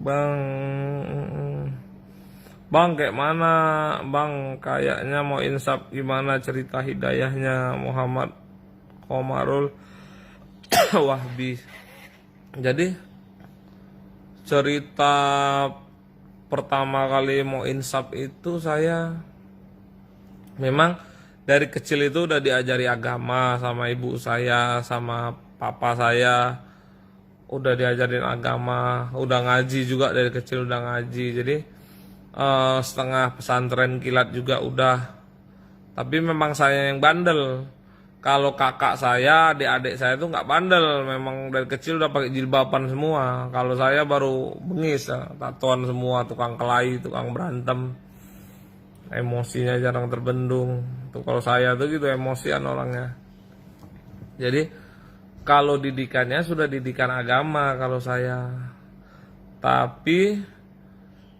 Bang, Bang kayak mana Bang, kayaknya mau insaf, gimana cerita hidayahnya Muhammad Komarul Wahbi. Jadi cerita pertama kali mau insaf itu saya memang dari kecil itu udah diajari agama sama ibu saya, sama papa saya. Udah diajarin agama, udah ngaji juga dari kecil udah ngaji. Jadi setengah pesantren kilat juga udah. Tapi memang saya yang bandel. Kalau kakak saya, adik-adik saya itu nggak bandel. Memang dari kecil udah pakai jilbaban semua. Kalau saya baru bengis, ya, tatoan semua, tukang kelahi, tukang berantem. Emosinya jarang terbendung. Tuh kalau saya tuh gitu emosian orangnya. Jadi kalau didikannya sudah didikan agama kalau saya. Tapi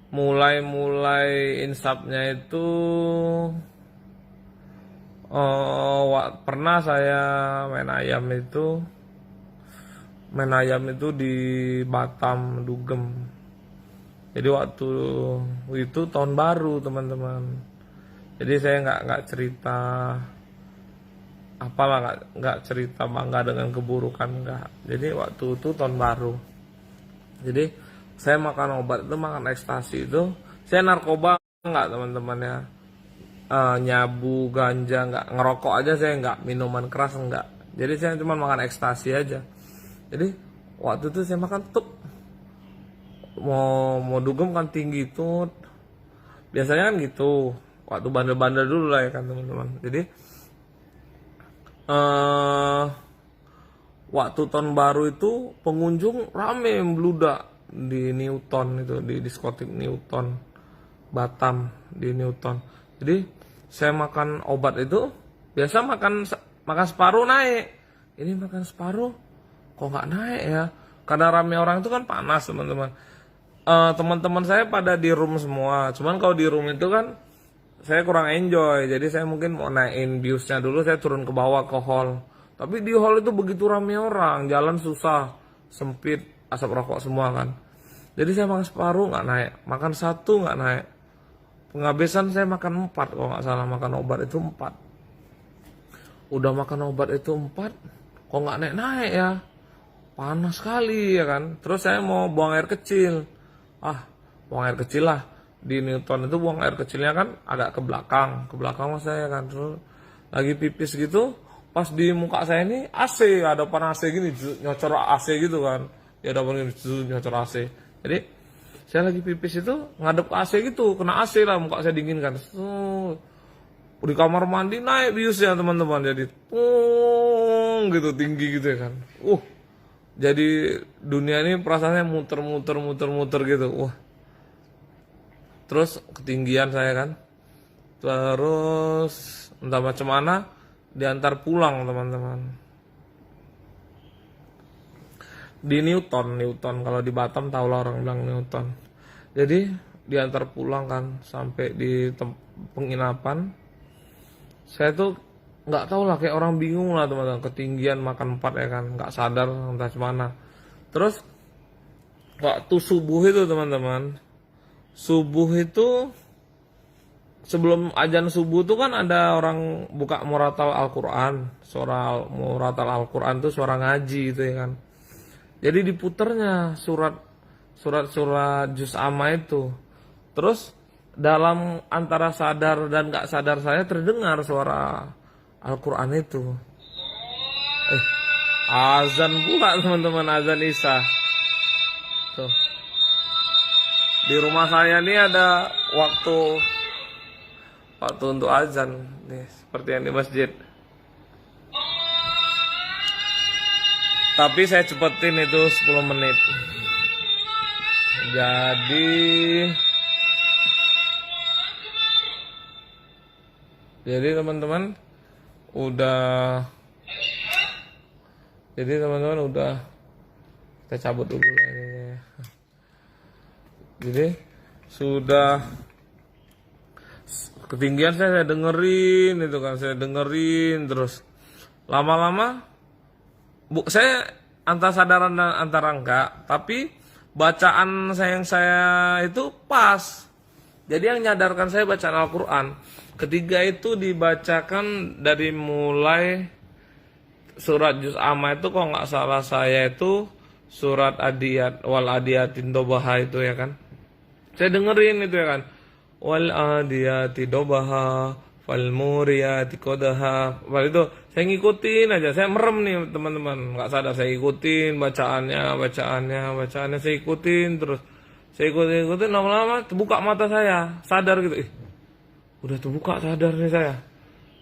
mulai insafnya itu pernah saya main ayam itu di Batam Dugem. Jadi waktu itu tahun baru teman-teman. Jadi saya nggak cerita apalah, nggak cerita bangga dengan keburukan, nggak. Jadi waktu itu tahun baru. Jadi saya makan obat itu, makan ekstasi itu. Saya narkoba nggak teman-teman ya. Nyabu, ganja nggak, ngerokok aja saya nggak, minuman keras nggak. Jadi saya cuma makan ekstasi aja. Jadi waktu itu saya makan tuh mau dugem kan tinggi tuh. Biasanya kan gitu. Waktu bandel-bandel dulu lah ya kan teman-teman. Jadi waktu tahun baru itu pengunjung rame membludak di Newton itu, di diskotik Newton Batam di Newton. Jadi saya makan obat itu biasa makan separuh naik. Ini makan separuh kok nggak naik ya? Karena rame orang itu kan panas teman-teman. Teman-teman saya pada di room semua. Cuman kalau di room itu kan saya kurang enjoy. Jadi saya mungkin mau naikin biusnya dulu, saya turun ke bawah ke hall. Tapi di hall itu begitu rame orang, jalan susah, sempit, asap rokok semua kan. Jadi saya makan separuh nggak naik, makan satu nggak naik. Penghabisan saya makan 4 kalau nggak salah, makan obat itu 4. Udah makan obat itu 4, kok nggak naik-naik ya. Panas sekali ya kan. Terus saya mau buang air kecil. Buang air kecil lah. Di Newton itu buang air kecilnya kan agak ke belakang mas saya kan. Terus lagi pipis gitu, pas di muka saya ini AC, ada panas AC gini, nyocor AC gitu kan. Ya ada panas nyocor AC. Jadi saya lagi pipis itu ngadep ke AC gitu, kena AC lah, muka saya dingin kan. Di kamar mandi naik biusnya teman-teman, jadi gitu tinggi gitu ya kan. Jadi dunia ini perasaannya muter gitu. Terus ketinggian saya kan. Terus entah macam mana diantar pulang teman-teman. Di Newton kalau di Batam tahu lah orang bilang Newton. Jadi diantar pulang kan sampai di penginapan. Saya tuh nggak tahu lah, kayak orang bingung lah teman-teman, ketinggian makan 4 ya kan, nggak sadar entah gimana. Terus waktu subuh itu teman-teman, subuh itu sebelum azan subuh tuh kan ada orang buka muratal Al-Quran. Suara muratal Al-Quran tuh suara ngaji itu ya kan. Jadi diputernya surat juz amma itu. Terus dalam antara sadar dan gak sadar saya terdengar suara Al-Quran itu. Azan pula teman-teman, azan Isya. Tuh. Di rumah saya nih ada waktu untuk azan nih, seperti yang di masjid. Tapi saya cepetin itu 10 menit. Jadi teman-teman udah kita cabut dulu ya. Jadi sudah ketinggian saya dengerin itu kan, saya dengerin terus lama-lama saya antara sadaran dan antara enggak, tapi bacaan yang saya itu pas. Jadi yang nyadarkan saya bacaan Al-Quran. Ketiga itu dibacakan dari mulai surat Juz Amma itu, kalau nggak salah saya itu surat Adiyat, wal Adiyatin Dobaha itu ya kan. Saya dengerin itu ya kan. Wal Adiyati Dobaha, fal Muriyati Kodaha. Wal itu saya ngikutin aja. Saya merem nih teman-teman, nggak sadar saya ikutin bacaannya saya ikutin terus. Saya ikutin lama-lama terbuka mata saya, sadar gitu. Udah terbuka sadar nih saya.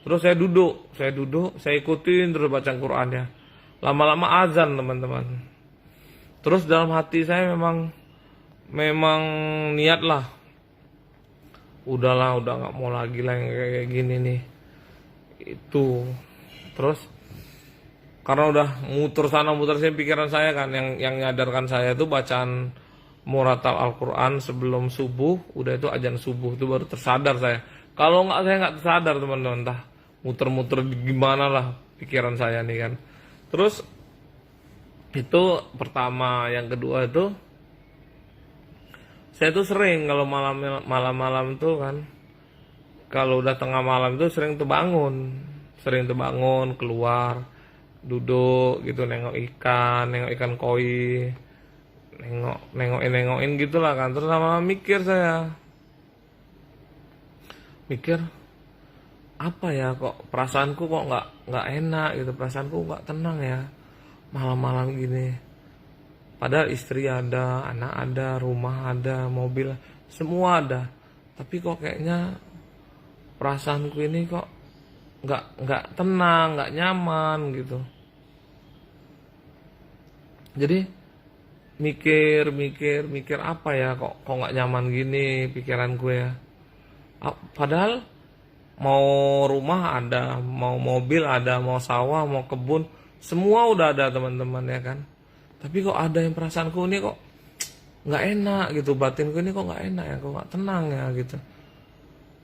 Terus saya duduk, saya ikutin terus bacaan Qur'annya. Lama-lama azan teman-teman. Terus dalam hati saya memang niat lah. Udahlah, udah nggak mau lagi lah yang kayak gini nih. Itu. Terus karena udah muter sana muter sini pikiran saya kan, yang nyadarkan saya itu bacaan muratal Al-Quran sebelum subuh, udah itu azan subuh itu baru tersadar saya. Kalau nggak, saya nggak tersadar teman-teman, entah muter-muter gimana lah pikiran saya nih kan. Terus itu pertama, yang kedua itu saya tuh sering kalau malam-malam tuh kan, kalau udah tengah malam itu sering terbangun keluar, duduk gitu nengok ikan koi, nengokin gitulah kan. Terus lama-lama mikir apa ya, kok perasaanku kok nggak enak gitu, perasaanku nggak tenang ya malam-malam gini. Padahal istri ada, anak ada, rumah ada, mobil semua ada, tapi kok kayaknya perasaanku ini kok nggak tenang, nggak nyaman gitu. Jadi mikir apa ya, kok nggak nyaman gini pikiran gue ya. Padahal mau rumah ada, mau mobil ada, mau sawah, mau kebun, semua udah ada teman-teman ya kan. Tapi kok ada yang perasaanku ini kok nggak enak gitu, batinku ini kok nggak enak ya, kok nggak tenang ya gitu.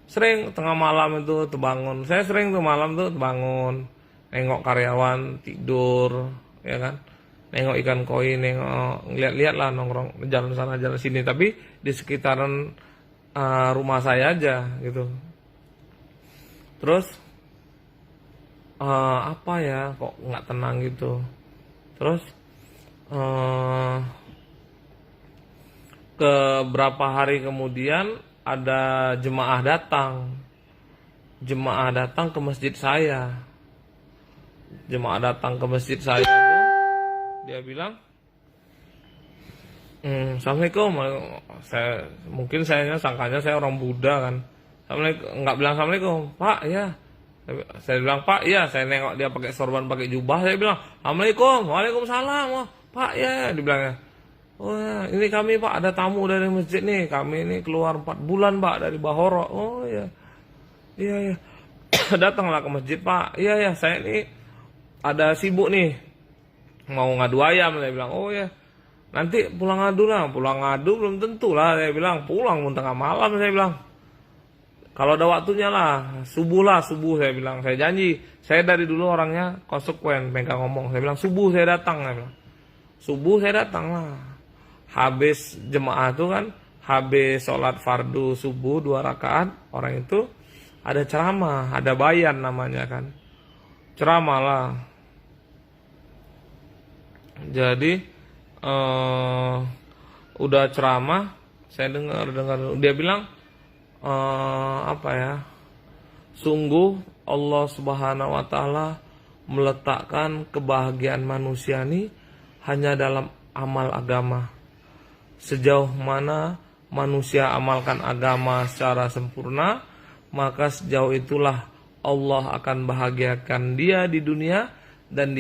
Sering tengah malam itu terbangun, saya sering tuh malam tuh terbangun, nengok karyawan tidur ya kan, nengok ikan koi, nengok ngeliat-liat lah, nongkrong jalan sana jalan sini, tapi di sekitaran rumah saya aja gitu. Terus apa ya, kok nggak tenang gitu. Terus ke berapa hari kemudian ada jemaah datang ke masjid saya. Jemaah datang ke masjid saya itu, dia bilang, Assalamualaikum. Mungkin saya sangkanya saya orang Buddha kan. Assalamualaikum, nggak bilang Assalamualaikum, Pak ya. Saya bilang Pak ya, saya nengok dia pakai sorban, pakai jubah, saya bilang Assalamualaikum, Waalaikumsalam, oh, Pak ya, dibilangnya. Oh ya, ini kami Pak, ada tamu dari masjid nih, kami ini keluar 4 bulan Pak dari Bahoro. Oh ya, iya datanglah ke masjid Pak. Iya saya ini ada sibuk nih, mau ngadu ayam, saya bilang. Oh ya, nanti pulang ngadu belum tentu lah, saya bilang. Pulang tengah malam, saya bilang. Kalau ada waktunya lah, subuh saya bilang. Saya janji, saya dari dulu orangnya konsekuen, pegang ngomong. Saya bilang subuh saya datang, saya bilang. Subuh saya datang lah. Habis jemaah itu kan, habis sholat fardu subuh 2 rakaat, orang itu ada ceramah, ada bayan namanya kan. Ceramah lah. Jadi udah ceramah, saya dengar dia bilang apa ya, sungguh Allah Subhanahu wa taala meletakkan kebahagiaan manusia ini hanya dalam amal agama. Sejauh mana manusia amalkan agama secara sempurna, maka sejauh itulah Allah akan bahagiakan dia di dunia, dan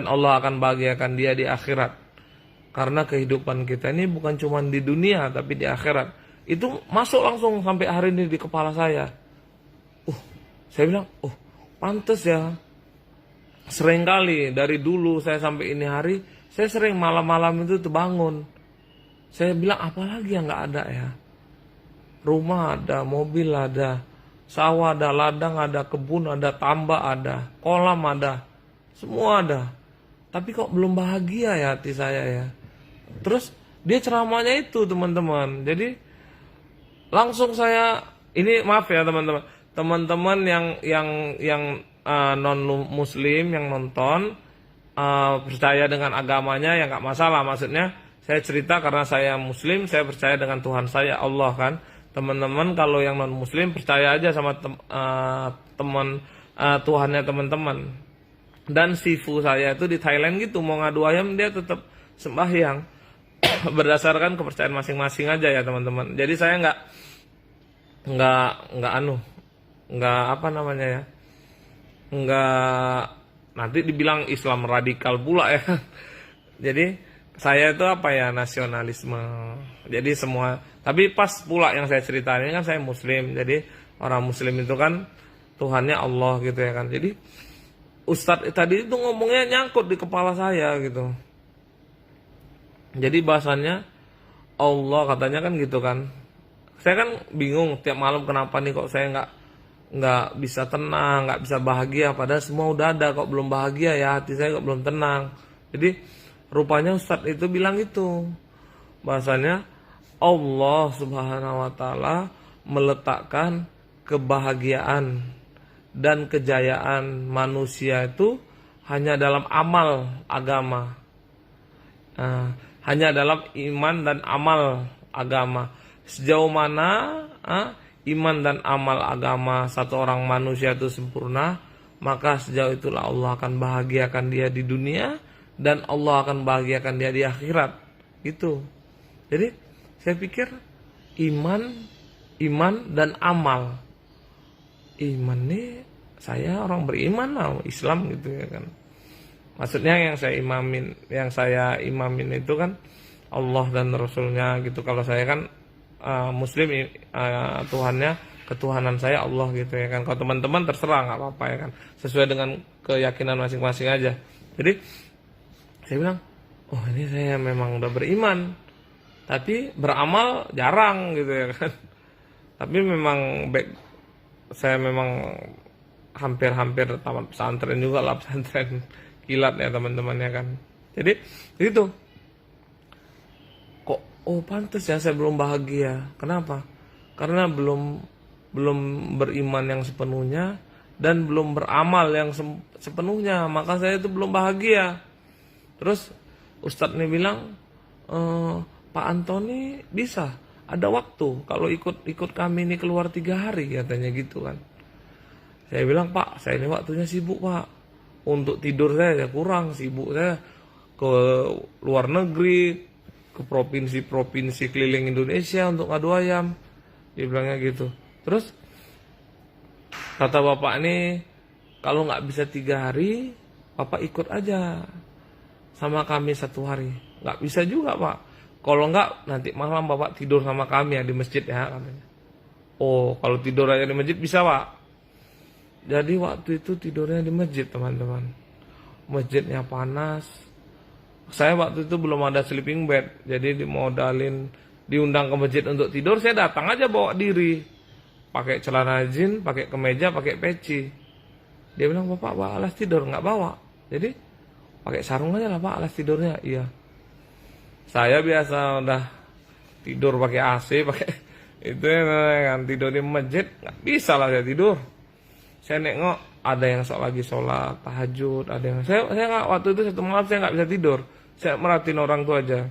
Allah akan bahagiakan dia di akhirat. Karena kehidupan kita ini bukan cuma di dunia tapi di akhirat. Itu masuk langsung sampai hari ini di kepala saya. Saya bilang, pantes ya. Sering kali dari dulu saya sampai ini hari, saya sering malam-malam itu terbangun. Saya bilang, apalagi yang nggak ada ya. Rumah ada, mobil ada, sawah ada, ladang ada, kebun ada, tambak ada, kolam ada, semua ada. Tapi kok belum bahagia ya hati saya ya. Terus dia ceramahnya itu teman-teman. Jadi langsung saya, ini maaf ya teman-teman, teman-teman yang non muslim yang nonton, percaya dengan agamanya ya nggak masalah. Maksudnya saya cerita karena saya muslim, saya percaya dengan Tuhan saya Allah kan. Teman-teman kalau yang non muslim percaya aja sama teman Tuhannya teman-teman. Dan sifu saya itu di Thailand gitu, mau ngadu ayam dia tetap sembahyang berdasarkan kepercayaan masing-masing aja ya teman-teman. Jadi saya nggak apa namanya ya, nggak nanti dibilang Islam radikal pula ya. Jadi saya itu apa ya, nasionalisme. Jadi semua, tapi pas pula yang saya ceritain kan saya muslim. Jadi orang muslim itu kan Tuhannya Allah gitu ya kan. Jadi Ustadz tadi itu ngomongnya nyangkut di kepala saya gitu. Jadi bahasannya Allah katanya kan gitu kan. Saya kan bingung tiap malam kenapa nih kok saya nggak bisa tenang, nggak bisa bahagia, padahal semua udah ada kok belum bahagia ya, hati saya kok belum tenang. Jadi rupanya Ustadz itu bilang itu, bahasanya Allah Subhanahu wa taala meletakkan kebahagiaan dan kejayaan manusia itu hanya dalam amal agama, hanya dalam iman dan amal agama. Sejauh mana iman dan amal agama satu orang manusia itu sempurna, maka sejauh itulah Allah akan bahagiakan dia di dunia dan Allah akan bahagiakan dia di akhirat. Gitu. Jadi saya pikir iman dan amal. Iman nih saya orang beriman lah, Islam gitu ya kan. Maksudnya yang saya imamin itu kan Allah dan Rasulnya gitu. Kalau saya kan Muslim, Tuhannya, ketuhanan saya Allah gitu ya kan. Kalau teman-teman terserah nggak apa-apa ya kan, sesuai dengan keyakinan masing-masing aja. Jadi saya bilang, oh ini saya memang udah beriman, tapi beramal jarang gitu ya kan. Tapi memang saya memang hampir tamat pesantren juga lah, pesantren kilat ya teman-teman ya kan. Jadi itu kok pantas ya saya belum bahagia. Kenapa? Karena belum beriman yang sepenuhnya dan belum beramal yang sepenuhnya, maka saya itu belum bahagia. Terus Ustadz ini bilang, Pak Antoni bisa ada waktu kalau ikut kami ini keluar 3 hari katanya gitu kan. Saya bilang, Pak saya ini waktunya sibuk Pak, untuk tidur saya kurang, sibuk saya ke luar negeri, ke provinsi-provinsi keliling Indonesia untuk ngadu ayam. Dia bilangnya gitu. Terus kata bapak ini, kalau nggak bisa 3 hari, bapak ikut aja sama kami 1 hari. Nggak bisa juga Pak, kalau nggak nanti malam bapak tidur sama kami ya di masjid ya katanya. Oh kalau tidur aja di masjid bisa Pak. Jadi waktu itu tidurnya di masjid teman-teman. Masjidnya panas. Saya waktu itu belum ada sleeping bed, jadi diundang ke masjid untuk tidur, saya datang aja bawa diri, pakai celana jeans, pakai kemeja, pakai peci. Dia bilang, bapak bawa alas tidur, nggak bawa. Jadi pakai sarung aja lah Pak alas tidurnya. Iya. Saya biasa udah tidur pakai AC, pakai itu kan, tidur di masjid nggak bisa lah saya tidur. Saya nengok ada yang lagi sholat tahajud, ada yang saya nggak, waktu itu 1 malam saya nggak bisa tidur. Saya merhatiin orang tua aja.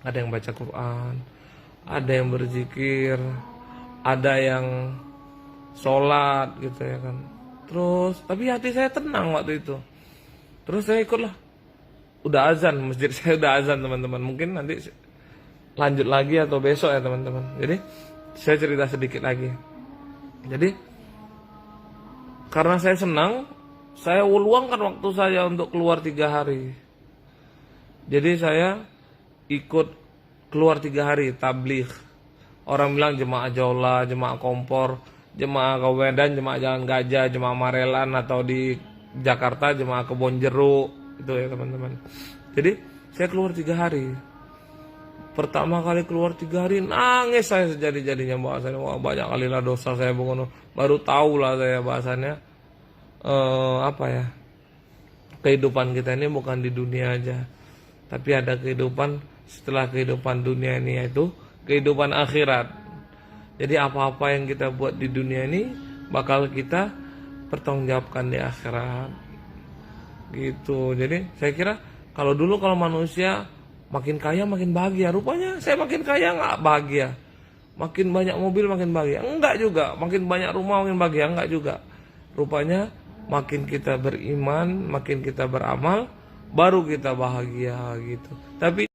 Ada yang baca Quran, ada yang berzikir, ada yang sholat gitu ya kan. Terus tapi hati saya tenang waktu itu. Terus saya ikutlah. Udah azan, masjid saya udah azan teman-teman. Mungkin nanti lanjut lagi atau besok ya teman-teman. Jadi saya cerita sedikit lagi. Jadi karena saya senang, saya luangkan waktu saya untuk keluar 3 hari. Jadi saya ikut keluar 3 hari tabligh. Orang bilang jemaah Jaula, jemaah Kompor, jemaah ke Medan, jemaah Jalan Gajah, jemaah Marelan, atau di Jakarta jemaah Kebonjeruk, itu ya teman-teman. Jadi saya keluar 3 hari. Pertama kali keluar 3 hari nangis saya sejadi-jadinya bahasanya. Wah banyak kali lah dosa saya bungono. Baru tahu lah saya bahasannya apa ya, kehidupan kita ini bukan di dunia aja, tapi ada kehidupan setelah kehidupan dunia ini, yaitu kehidupan akhirat. Jadi apa-apa yang kita buat di dunia ini bakal kita pertanggungjawabkan di akhirat. Gitu. Jadi saya kira kalau dulu kalau manusia makin kaya makin bahagia, rupanya saya makin kaya nggak bahagia. Makin banyak mobil makin bahagia, enggak juga. Makin banyak rumah makin bahagia, enggak juga. Rupanya makin kita beriman, makin kita beramal, baru kita bahagia gitu. Tapi